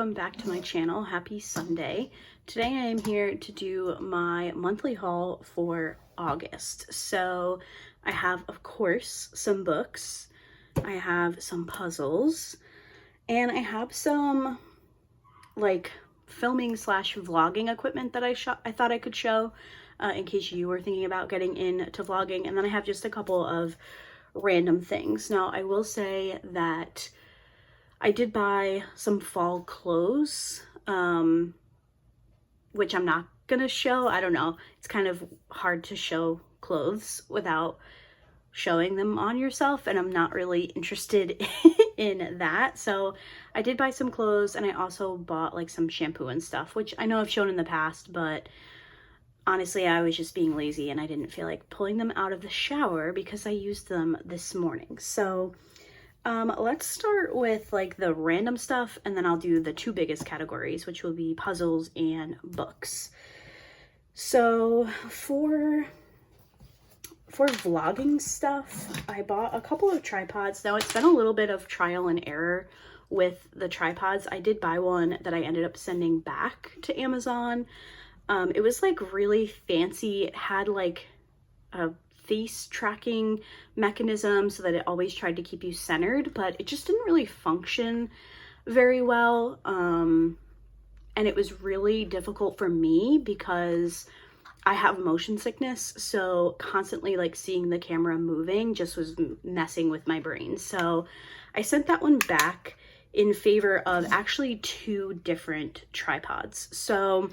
welcome back to my channel. Happy Sunday. Today I am here to do my monthly haul for August. So I have, of course, some books, I have some puzzles, and I have some like filming slash vlogging equipment that I thought I could show in case you were thinking about getting into vlogging. And then I have just a couple of random things. Now I will say that I did buy some fall clothes, which I'm not gonna show. I don't know. It's kind of hard to show clothes without showing them on yourself, and I'm not really interested in that. So I did buy some clothes, and I also bought like some shampoo and stuff, which I know I've shown in the past, but honestly, I was just being lazy and I didn't feel like pulling them out of the shower because I used them this morning. So let's start with like the random stuff, and then I'll do the two biggest categories, which will be puzzles and books. So for vlogging stuff, I bought a couple of tripods. Now it's been a little bit of trial and error with the tripods. I did buy one that I ended up sending back to Amazon. It was like really fancy. It had like a face tracking mechanism so that it always tried to keep you centered, but it just didn't really function very well. And it was really difficult for me because I have motion sickness, so constantly like seeing the camera moving just was messing with my brain. So I sent that one back in favor of actually two different tripods. So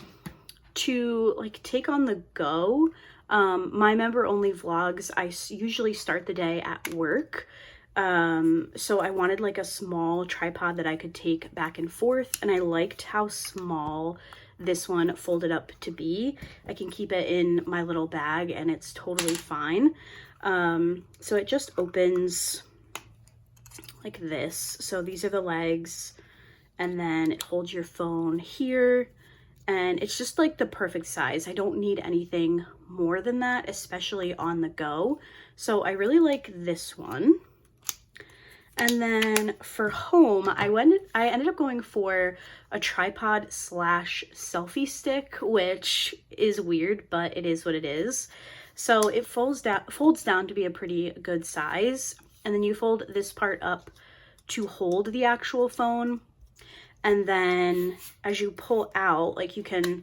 to like take on the go, my member only vlogs, I usually start the day at work. So I wanted like a small tripod that I could take back and forth, and I liked how small this one folded up to be. I can keep it in my little bag and it's totally fine. So it just opens like this. So these are the legs, and then it holds your phone here. And it's just like the perfect size. I don't need anything more than that, especially on the go. So I really like this one. And then for home, I ended up going for a tripod slash selfie stick, which is weird, but it is what it is. So it folds down to be a pretty good size. And then you fold this part up to hold the actual phone. And then as you pull out, like you can,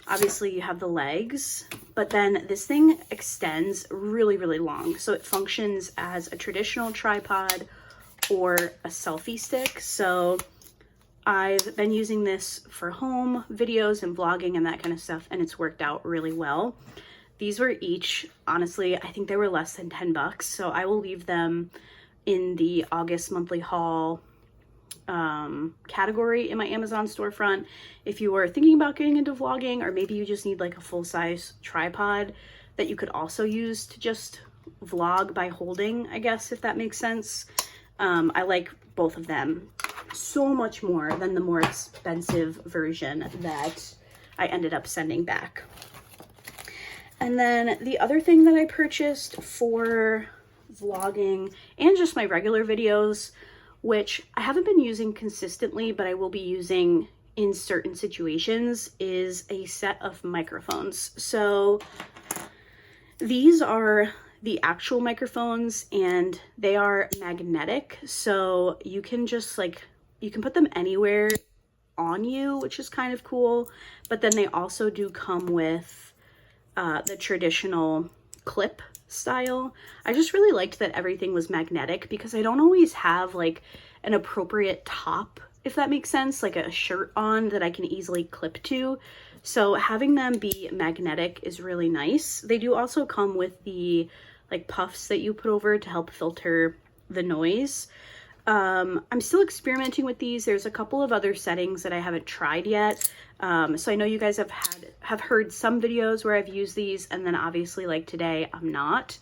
obviously you have the legs, but then this thing extends really, really long. So it functions as a traditional tripod or a selfie stick. So I've been using this for home videos and vlogging and that kind of stuff, and it's worked out really well. These were each, honestly, I think they were less than 10 bucks. So I will leave them in the August monthly haul category in my Amazon storefront. If you were thinking about getting into vlogging, or maybe you just need like a full-size tripod that you could also use to just vlog by holding, I guess, if that makes sense. I like both of them so much more than the more expensive version that I ended up sending back. And then the other thing that I purchased for vlogging and just my regular videos, which I haven't been using consistently, but I will be using in certain situations, is a set of microphones. So these are the actual microphones, and they are magnetic. So you can just like, you can put them anywhere on you, which is kind of cool. But then they also do come with the traditional clip style. I just really liked that everything was magnetic because I don't always have like an appropriate top, if that makes sense, like a shirt on that I can easily clip to. So having them be magnetic is really nice. They do also come with the like puffs that you put over to help filter the noise. I'm still experimenting with these. There's a couple of other settings that I haven't tried yet. So I know you guys have heard some videos where I've used these, and then obviously like today I'm not.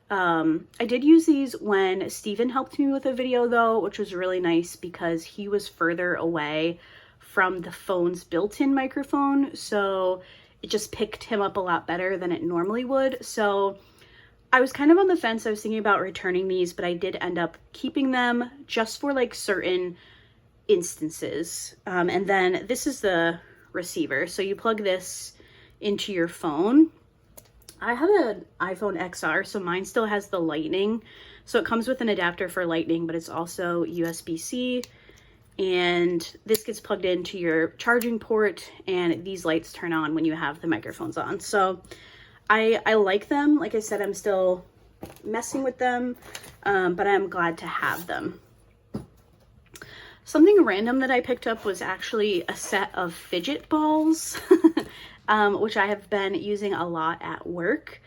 I did use these when Steven helped me with a video though, which was really nice because he was further away from the phone's built-in microphone. So it just picked him up a lot better than it normally would. So I was kind of on the fence. I was thinking about returning these, but I did end up keeping them just for like certain instances. And then this is the receiver. So you plug this into your phone. I have an iPhone XR, so mine still has the lightning. So it comes with an adapter for lightning, but it's also USB-C. And this gets plugged into your charging port, and these lights turn on when you have the microphones on. So I like them. Like I said, I'm still messing with them, but I'm glad to have them. Something random that I picked up was actually a set of fidget balls, which I have been using a lot at work.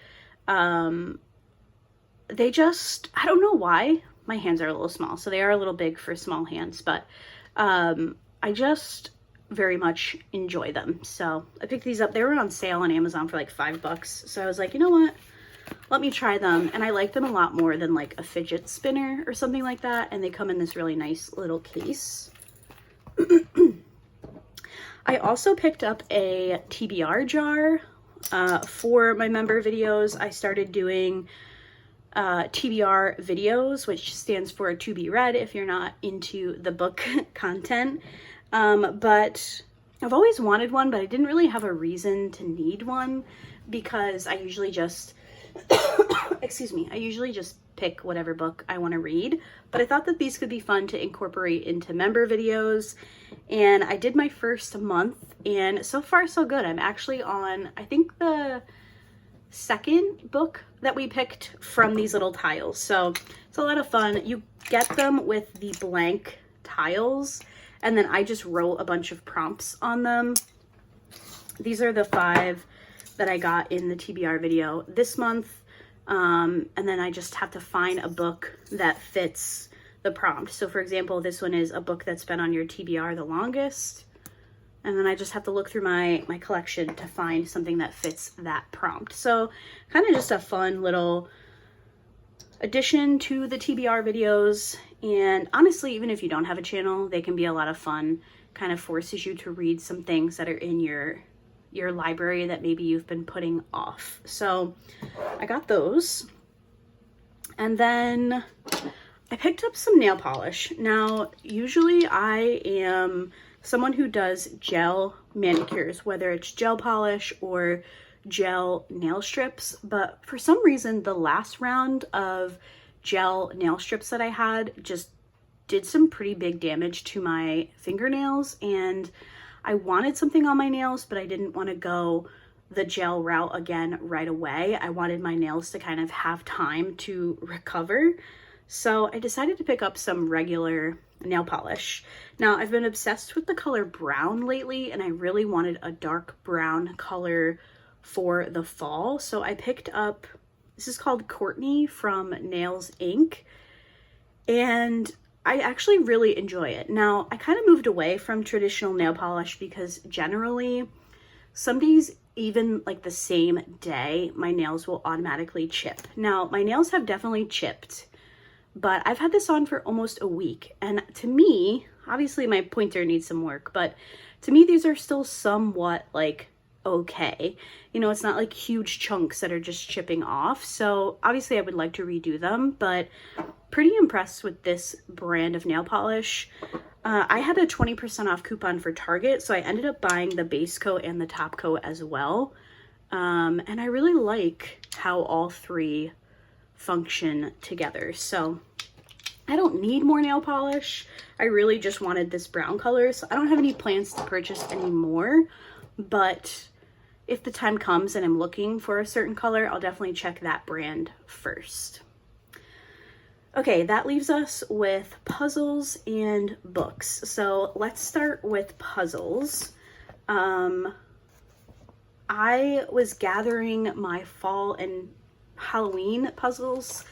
They just, I don't know why, my hands are a little small, so they are a little big for small hands, but I just very much enjoy them. So I picked these up. They were on sale on Amazon for like $5. So I was like, you know what? Let me try them. And I like them a lot more than like a fidget spinner or something like that. And they come in this really nice little case. I also picked up a TBR jar for my member videos. I started doing TBR videos, which stands for to be read if you're not into the book content. But I've always wanted one, but I didn't really have a reason to need one because I usually just, excuse me, I usually just pick whatever book I want to read. But I thought that these could be fun to incorporate into member videos. And I did my first month, and so far so good. I'm actually on, I think, the second book that we picked from these little tiles. So it's a lot of fun. You get them with the blank tiles, and then I just wrote a bunch of prompts on them. These are the 5 that I got in the TBR video this month. And then I just have to find a book that fits the prompt. So for example, this one is a book that's been on your TBR the longest. And then I just have to look through my collection to find something that fits that prompt. So kind of just a fun little addition to the TBR videos. And honestly, even if you don't have a channel, they can be a lot of fun. Kind of forces you to read some things that are in your library that maybe you've been putting off. So I got those. And then I picked up some nail polish. Now, usually I am someone who does gel manicures, whether it's gel polish or gel nail strips. But for some reason, the last round of gel nail strips that I had just did some pretty big damage to my fingernails, and I wanted something on my nails, but I didn't want to go the gel route again right away. I wanted my nails to kind of have time to recover. So I decided to pick up some regular nail polish. Now, I've been obsessed with the color brown lately, and I really wanted a dark brown color for the fall. So I picked up, this is called Courtney from Nails Inc. And I actually really enjoy it. Now, I kind of moved away from traditional nail polish because generally, some days, even like the same day, my nails will automatically chip. Now, my nails have definitely chipped, but I've had this on for almost a week. And to me, obviously my pointer needs some work, but to me, these are still somewhat like okay. You know, it's not like huge chunks that are just chipping off. So obviously I would like to redo them, but pretty impressed with this brand of nail polish. I had a 20% off coupon for Target, so I ended up buying the base coat and the top coat as well. And I really like how all 3 function together. So I don't need more nail polish. I really just wanted this brown color, so I don't have any plans to purchase any more, but if the time comes and I'm looking for a certain color, I'll definitely check that brand first. Okay, that leaves us with puzzles and books. So let's start with puzzles. I was gathering my fall and Halloween puzzles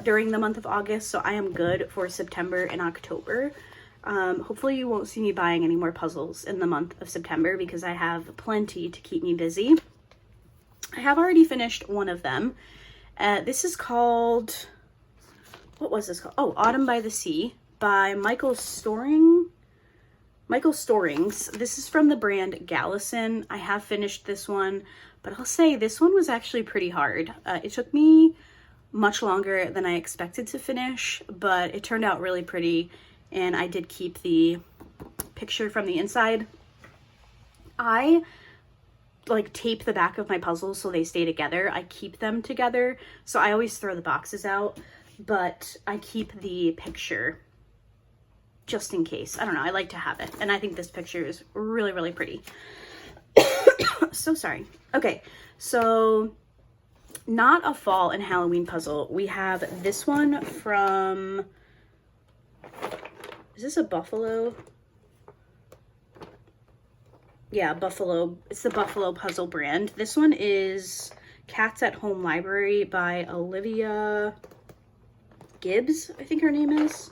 during the month of August, so I am good for September and October. Hopefully you won't see me buying any more puzzles in the month of September because I have plenty to keep me busy. I have already finished one of them. This is called, what was this called? Oh, Autumn by the Sea by Michael Storings. This is from the brand Gallison. I have finished this one, but I'll say this one was actually pretty hard. It took me much longer than I expected to finish, but it turned out really pretty, and I did keep the picture from the inside. I like tape the back of my puzzles so they stay together. I keep them together. So I always throw the boxes out, but I keep the picture just in case. I don't know. I like to have it. And I think this picture is really, really pretty. So sorry. Okay. So not a fall and Halloween puzzle. We have this one from, is this a Buffalo? Yeah, Buffalo. It's the Buffalo Puzzle brand. This one is Cats at Home Library by Olivia Gibbs, I think her name is.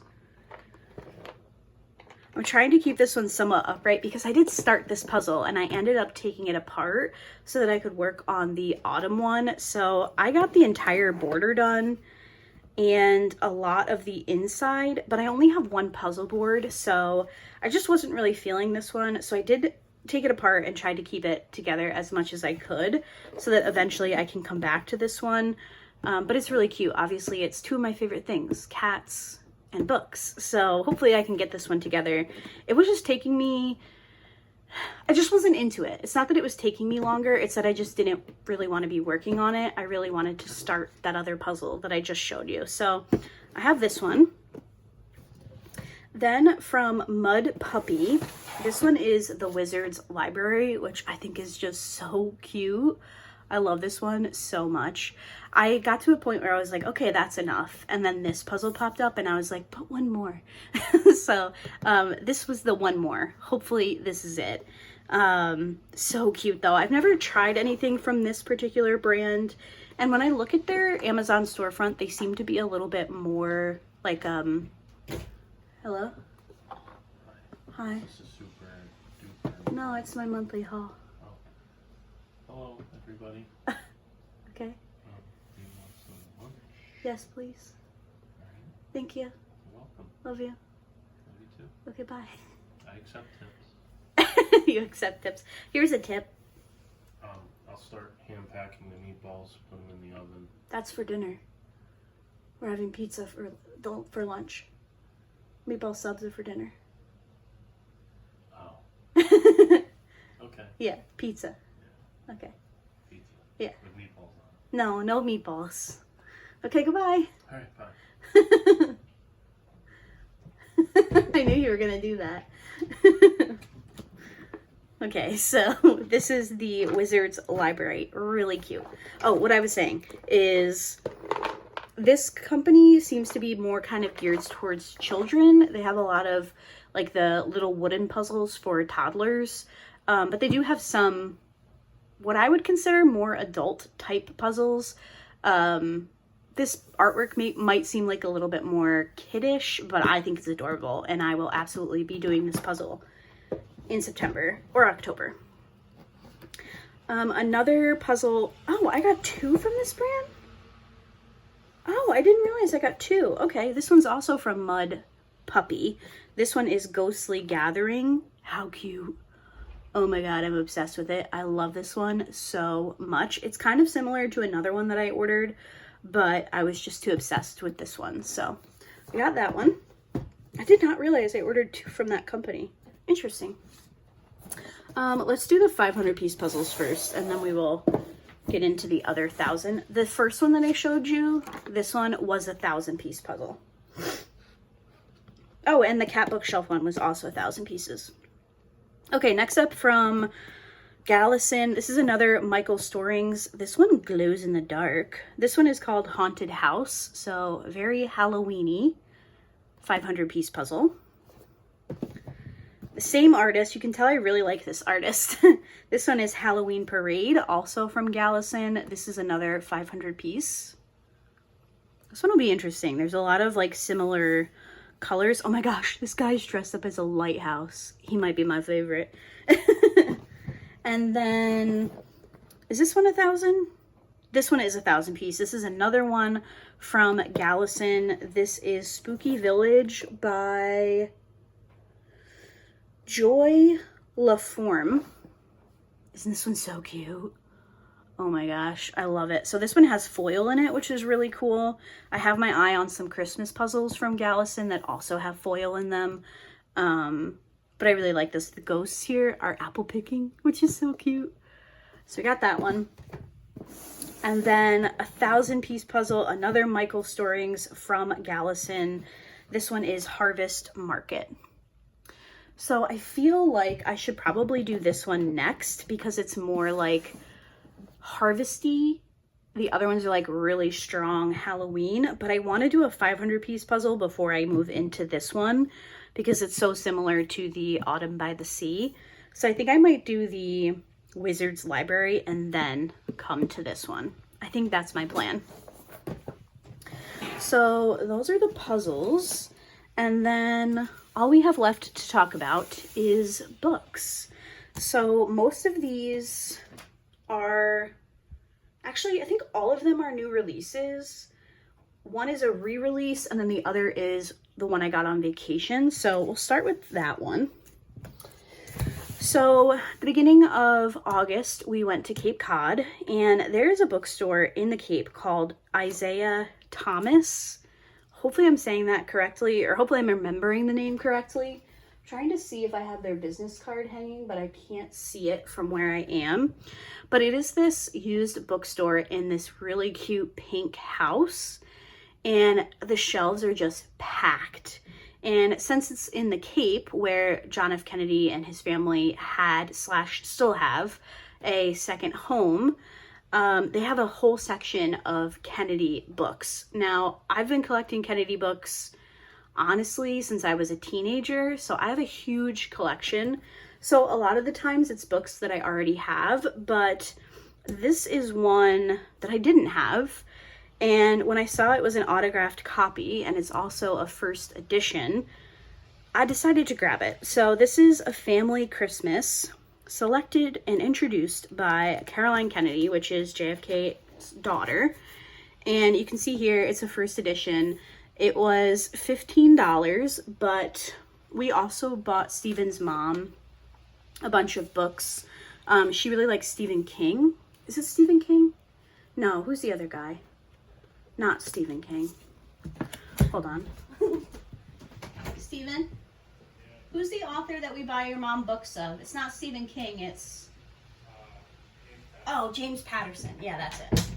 I'm trying to keep this one somewhat upright because I did start this puzzle and I ended up taking it apart so that I could work on the autumn one. So I got the entire border done and a lot of the inside, but I only have one puzzle board, so I just wasn't really feeling this one. So I did take it apart and tried to keep it together as much as I could so that eventually I can come back to this one. But it's really cute. Obviously, it's two of my favorite things, cats and books. So hopefully I can get this one together. It was just taking me, I just wasn't into it. It's not that it was taking me longer. It's that I just didn't really want to be working on it. I really wanted to start that other puzzle that I just showed you. So I have this one. Then from Mud Puppy, this one is the Wizard's Library, which I think is just so cute. I love this one so much. I got to a point where I was like, okay, that's enough. And then this puzzle popped up and I was like, but one more. So this was the one more. Hopefully this is it. So cute though. I've never tried anything from this particular brand. And when I look at their Amazon storefront, they seem to be a little bit more like, hello? Hi. This is super duper. No, it's my monthly haul. Oh. Hello, everybody. Okay. Do you want some lunch? Yes, please. All right. Thank you. You're welcome. Love you. Love you too. Okay, bye. I accept tips. You accept tips. Here's a tip. I'll start hand packing the meatballs, put them in the oven. That's for dinner. We're having pizza for lunch. Meatball subs are for dinner. Oh. Okay. Yeah, pizza. Yeah. Okay. Pizza. Yeah. With meatballs on it. No, no meatballs. Okay, goodbye. All right, bye. I knew you were gonna do that. Okay, so this is the Wizard's Library. Really cute. Oh, what I was saying is this company seems to be more kind of geared towards children. They have a lot of like the little wooden puzzles for toddlers, but they do have some what I would consider more adult type puzzles. This artwork might seem like a little bit more kiddish, but I think it's adorable, and I will absolutely be doing this puzzle in September or October. Another puzzle. Oh, I got two from this brand? Oh, I didn't realize I got two. Okay, this one's also from Mud Puppy. This one is Ghostly Gathering. How cute. Oh my god, I'm obsessed with it. I love this one so much. It's kind of similar to another one that I ordered, but I was just too obsessed with this one. So I got that one. I did not realize I ordered two from that company. Interesting. Let's do the 500 piece puzzles first, and then we will get into the other 1,000. The first one that I showed you, this one was a 1,000 piece puzzle. Oh, and the cat bookshelf one was also 1,000 pieces. Okay, next up from Gallison. This is another Michael Storings. This one glows in the dark. This one is called Haunted House, so very Halloween-y. 500 piece puzzle. The same artist. You can tell I really like this artist. This one is Halloween Parade, also from Gallison. This is another 500 piece. This one will be interesting. There's a lot of like similar colors. Oh my gosh, this guy's dressed up as a lighthouse. He might be my favorite. And then, is this one 1,000? This one is 1,000 piece. This is another one from Gallison. This is Spooky Village by Joy LaForme. Isn't this one so cute? Oh my gosh, I love it. So this one has foil in it, which is really cool. I have my eye on some Christmas puzzles from Gallison that also have foil in them. but I really like this. The ghosts here are apple picking, which is so cute. So we got that one. And then a 1,000-piece puzzle, another Michael Storings from Gallison. This one is Harvest Market. So I feel like I should probably do this one next because it's more like harvesty. The other ones are like really strong Halloween, but I want to do a 500-piece puzzle before I move into this one because it's so similar to the Autumn by the Sea. So I think I might do the Wizard's Library and then come to this one. I think that's my plan. So those are the puzzles. And then all we have left to talk about is books. So most of these are, actually, I think all of them are new releases. One is a re-release and then the other is the one I got on vacation. So we'll start with that one. So the beginning of August, we went to Cape Cod, and there's a bookstore in the Cape called Isaiah Thomas. Hopefully I'm saying that correctly, or hopefully I'm remembering the name correctly. I'm trying to see if I have their business card hanging, but I can't see it from where I am. But it is this used bookstore in this really cute pink house, and the shelves are just packed. And since it's in the Cape where John F. Kennedy and his family had / still have a second home, they have a whole section of Kennedy books. Now, I've been collecting Kennedy books, honestly, since I was a teenager, so I have a huge collection. So a lot of the times it's books that I already have, but this is one that I didn't have. And when I saw it was an autographed copy and it's also a first edition, I decided to grab it. So this is A Family Christmas, selected and introduced by Caroline Kennedy, which is JFK's daughter. And you can see here it's a first edition. It was $15, but we also bought Stephen's mom a bunch of books. She really likes Stephen King. Is it Stephen King? No, who's the other guy? Not Stephen King. Hold on. Stephen? Who's the author that we buy your mom books of? It's not Stephen King, it's... Oh, James Patterson. Yeah, that's it.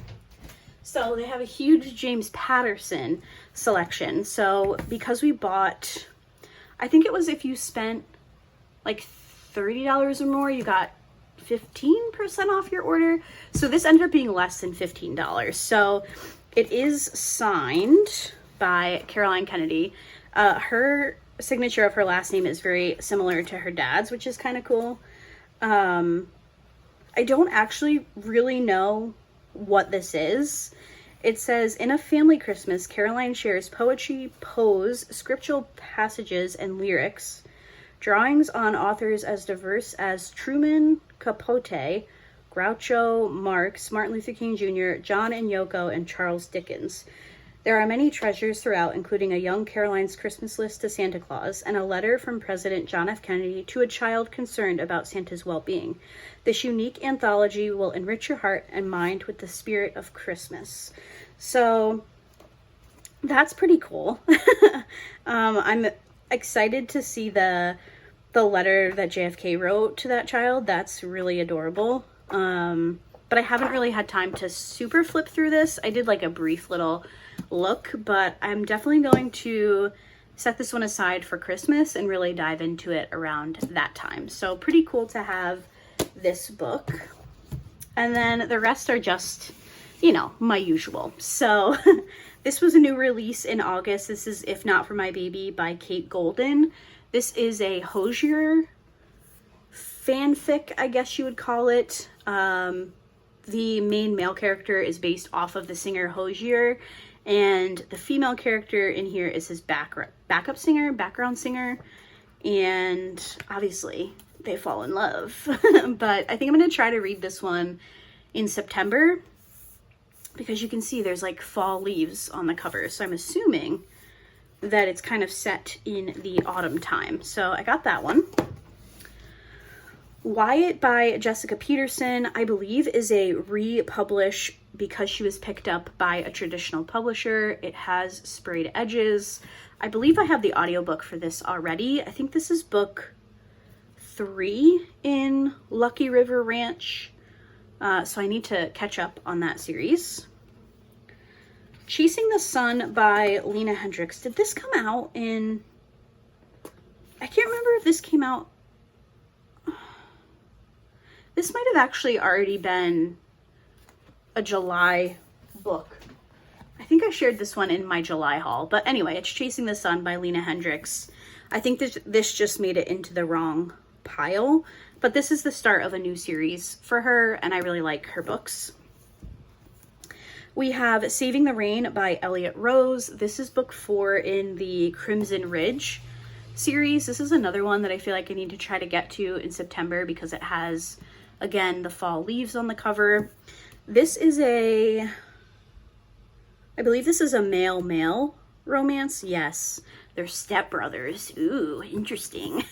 So they have a huge James Patterson selection. So because we bought... I think it was if you spent like $30 or more, you got 15% off your order. So this ended up being less than $15. So... It is signed by Caroline Kennedy. Her signature of her last name is very similar to her dad's, which is kind of cool. I don't actually really know what this is. It says, in A Family Christmas, Caroline shares poetry, prose, scriptural passages, and lyrics, drawings on authors as diverse as Truman Capote, Groucho Marx, Martin Luther King Jr., John and Yoko, and Charles Dickens. There are many treasures throughout, including a young Caroline's Christmas list to Santa Claus and a letter from President John F. Kennedy to a child concerned about Santa's well-being. This unique anthology will enrich your heart and mind with the spirit of Christmas. So that's pretty cool. I'm excited to see the letter that JFK wrote to that child. That's really adorable. But I haven't really had time to super flip through this. I did like a brief little look, but I'm definitely going to set this one aside for Christmas and really dive into it around that time. So pretty cool to have this book. And then the rest are just, you know, my usual. So this was a new release in August. This is If Not For My Baby by Kate Golden. This is a Hosier fanfic, I guess you would call it. The main male character is based off of the singer Hosier, and the female character in here is his background singer, and obviously they fall in love. But I think I'm going to try to read this one in September because you can see there's like fall leaves on the cover, so I'm assuming that it's kind of set in the autumn time. So I got that one. Wyatt by Jessica Peterson, I believe, is a republish because she was picked up by a traditional publisher. It has sprayed edges. I believe I have the audiobook for this already. I think this is book 3 in Lucky River Ranch, so I need to catch up on that series. Chasing the Sun by Lena Hendricks. Did this come out in... I can't remember if this came out... This might have actually already been a July book. I think I shared this one in my July haul. But anyway, it's Chasing the Sun by Lena Hendricks. I think this just made it into the wrong pile. But this is the start of a new series for her, and I really like her books. We have Saving the Rain by Elliot Rose. This is book 4 in the Crimson Ridge series. This is another one that I feel like I need to try to get to in September because it has, again, the fall leaves on the cover. This is I believe this is a male-male romance. Yes, they're stepbrothers. Ooh, interesting.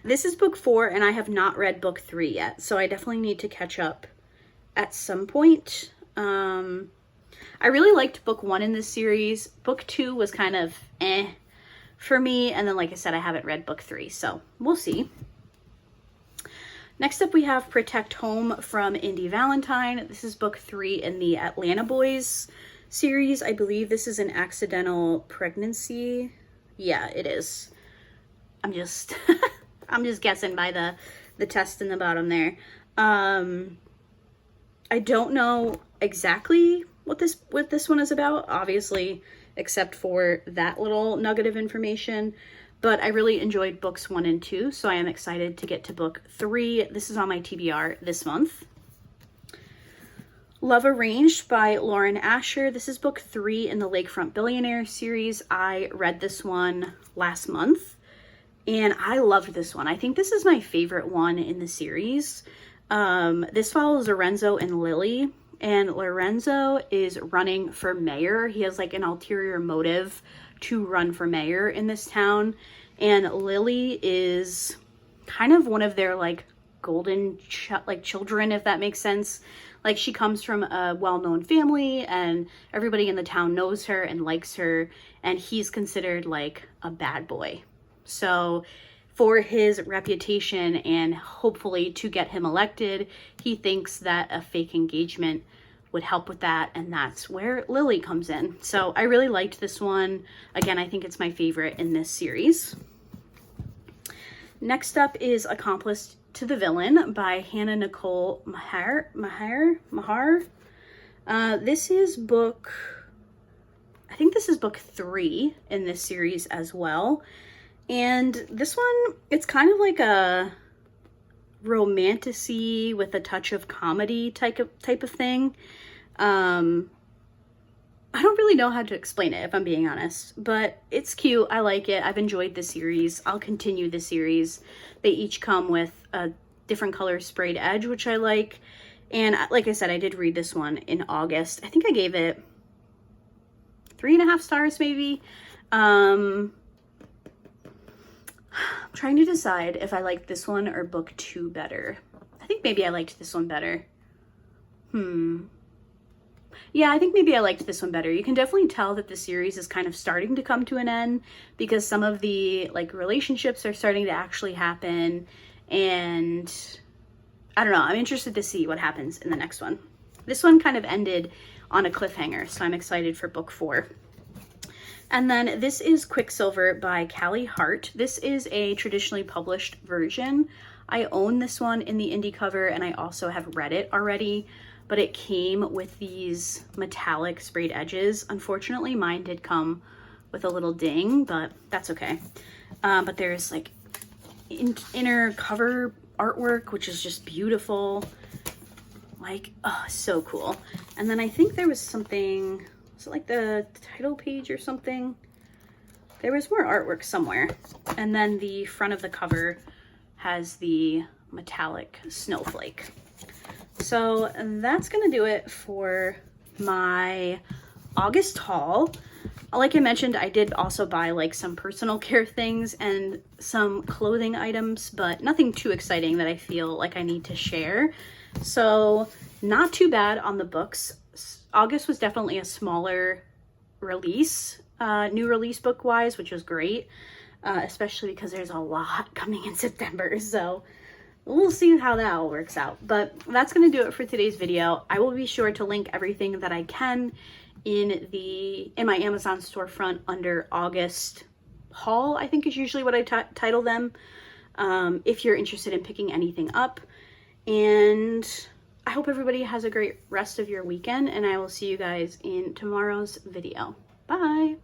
This is book 4, and I have not read book 3 yet, so I definitely need to catch up at some point. I really liked book 1 in this series. Book 2 was kind of for me, and then like I said, I haven't read book 3, so we'll see. Next up, we have Protect Home from Indy Valentine. This is book 3 in the Atlanta Boys series. I believe this is an accidental pregnancy. Yeah, it is. I'm just I'm just guessing by the test in the bottom there. I don't know exactly what this one is about, obviously, except for that little nugget of information. But I really enjoyed books 1 and 2, so I am excited to get to book 3. This is on my TBR this month. Love Arranged by Lauren Asher. This is book 3 in the Lakefront Billionaire series. I read this one last month, and I loved this one. I think this is my favorite one in the series. This follows Lorenzo and Lily, and Lorenzo is running for mayor. He has like an ulterior motive to run for mayor in this town, and Lily is kind of one of their like golden children, if that makes sense. Like, she comes from a well-known family, and everybody in the town knows her and likes her, and he's considered like a bad boy. So for his reputation and hopefully to get him elected, he thinks that a fake engagement would help with that, and that's where Lily comes in. So I really liked this one. Again, I think it's my favorite in this series. Next up is Accomplice to the Villain by Hannah Nicole Mahar. This is book, I think this is book 3 in this series as well. And this one, it's kind of like a romantasy with a touch of comedy type of thing. I don't really know how to explain it, if I'm being honest, but it's cute. I like it. I've enjoyed the series. I'll continue the series. They each come with a different color sprayed edge, which I like. And like I said, I did read this one in August. I think I gave it 3.5 stars maybe. I'm trying to decide if I liked this one or book 2 better. I think maybe I liked this one better. Yeah, I think maybe I liked this one better. You can definitely tell that the series is kind of starting to come to an end because some of the like relationships are starting to actually happen, and I don't know, I'm interested to see what happens in the next one. This one kind of ended on a cliffhanger, so I'm excited for book 4. And then this is Quicksilver by Callie Hart. This is a traditionally published version. I own this one in the indie cover, and I also have read it already, but it came with these metallic sprayed edges. Unfortunately, mine did come with a little ding, but that's okay. But there's like inner cover artwork, which is just beautiful. Like, oh, so cool. And then I think there was something, was it like the title page or something? There was more artwork somewhere. And then the front of the cover has the metallic snowflake. So that's gonna do it for my August haul. Like I mentioned, I did also buy like some personal care things and some clothing items, but nothing too exciting that I feel like I need to share. So not too bad on the books. August was definitely a smaller release, new release book wise, which was great. especially because there's a lot coming in September. So we'll see how that all works out. But that's going to do it for today's video. I will be sure to link everything that I can in my Amazon storefront under August haul, I think is usually what I title them, if you're interested in picking anything up. And I hope everybody has a great rest of your weekend, and I will see you guys in tomorrow's video. Bye!